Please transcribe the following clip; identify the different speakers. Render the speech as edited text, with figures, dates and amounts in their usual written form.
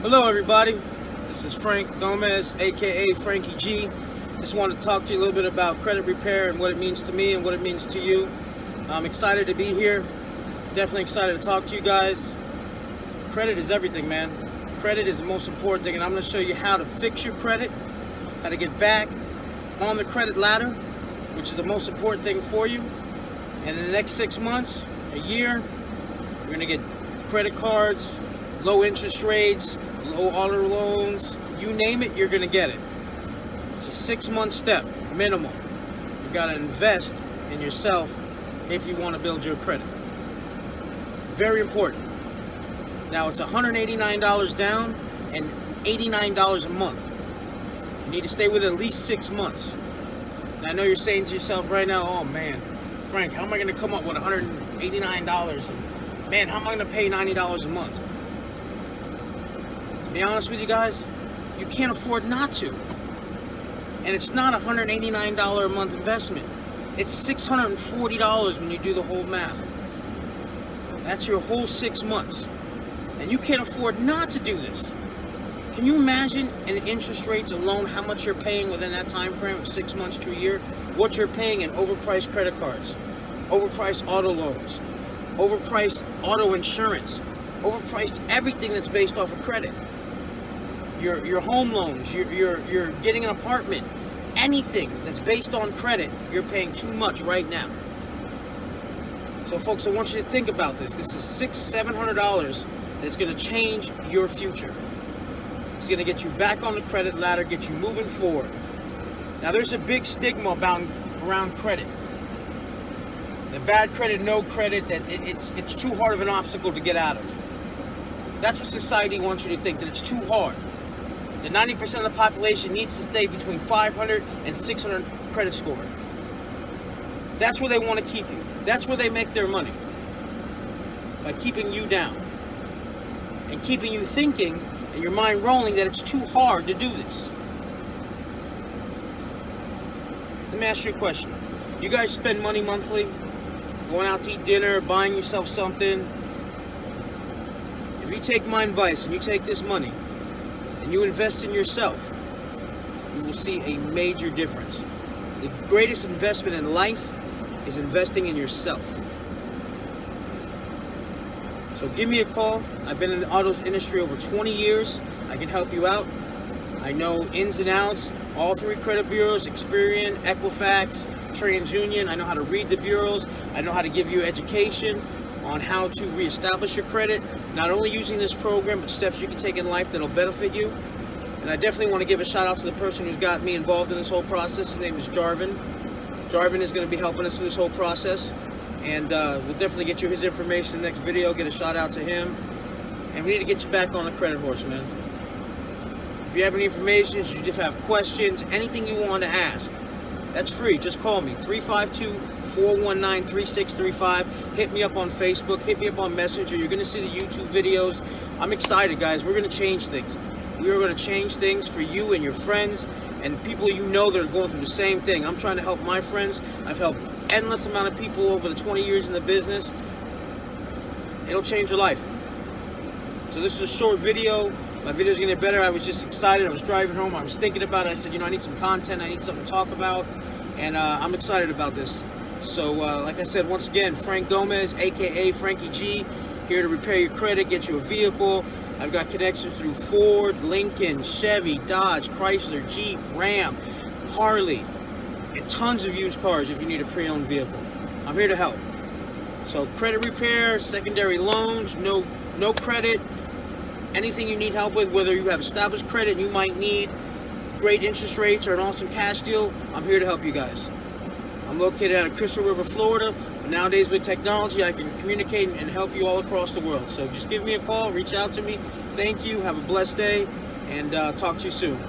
Speaker 1: Hello everybody, this is Frank Gomez, aka Frankie G. Just wanted to talk to you a little bit about credit repair and what it means to me and what it means to you. I'm excited to be here, definitely excited to talk to you guys. Credit is everything, man. Credit is the most important thing, and I'm going to show you how to fix your credit, how to get back on the credit ladder, which is the most important thing for you. And in the next 6 months, a year, you're going to get credit cards, low interest rates, low auto loans, you name it, you're going to get it. It's a 6-month step, minimum. You got to invest in yourself if you want to build your credit. Very important. Now it's $189 down and $89 a month. You need to stay with it at least 6 months. And I know you're saying to yourself right now, oh man, Frank, how am I going to come up with $189? And man, how am I going to pay $90 a month? To be honest with you guys, you can't afford not to. And it's not a $189 a month investment. It's $640 when you do the whole math. That's your whole 6 months. And you can't afford not to do this. Can you imagine in interest rates alone how much you're paying within that time frame of 6 months to a year? What you're paying in overpriced credit cards, overpriced auto loans, overpriced auto insurance, overpriced everything that's based off of credit. Your home loans, you're getting an apartment, anything that's based on credit, you're paying too much right now. So folks, I want you to think about this. This is $600-700 that's going to change your future. It's going to get you back on the credit ladder, get you moving forward. Now there's a big stigma around credit. The bad credit, no credit, that it's too hard of an obstacle to get out of. That's what society wants you to think, that it's too hard. The 90% of the population needs to stay between 500 and 600 credit score. That's where they want to keep you. That's where they make their money. By keeping you down. And keeping you thinking and your mind rolling that it's too hard to do this. Let me ask you a question. You guys spend money monthly? Going out to eat dinner, buying yourself something? If you take my advice and you take this money and you invest in yourself, you will see a major difference. The greatest investment in life is investing in yourself. So give me a call. I've been in the auto industry over 20 years. I can help you out. I know ins and outs, all 3 credit bureaus, Experian, Equifax, TransUnion. I know how to read the bureaus. I know how to give you education on how to reestablish your credit, not only using this program, but steps you can take in life that'll benefit you. And I definitely want to give a shout out to the person who's got me involved in this whole process. His name is Jarvin. Jarvin is going to be helping us through this whole process. And we'll definitely get you his information in the next video, get a shout out to him. And we need to get you back on the credit horse, man. If you have any information, if you just have questions, anything you want to ask, that's free. Just call me, 352-419-3635. Hit me up on Facebook, hit me up on Messenger. You're going to see the YouTube videos. I'm excited, guys. We're going to change things. We are going to change things for you and your friends and people you know that are going through the same thing. I'm trying to help my friends. I've helped endless amount of people over the 20 years in the business. It'll change your life. So this is a short video. My video's gonna get better. I was just excited. I was driving home. I was thinking about it. I said, I need some content. I need something to talk about. And I'm excited about this. So like I said, once again, Frank Gomez, aka Frankie G, here to repair your credit, get you a vehicle. I've got connections through Ford, Lincoln, Chevy, Dodge, Chrysler, Jeep, Ram, Harley, and tons of used cars if you need a pre-owned vehicle. I'm here to help. So credit repair, secondary loans, no credit, anything you need help with, whether you have established credit and you might need great interest rates or an awesome cash deal, I'm here to help you guys. I'm located out of Crystal River, Florida. But nowadays with technology, I can communicate and help you all across the world. So just give me a call, reach out to me. Thank you. Have a blessed day, and talk to you soon.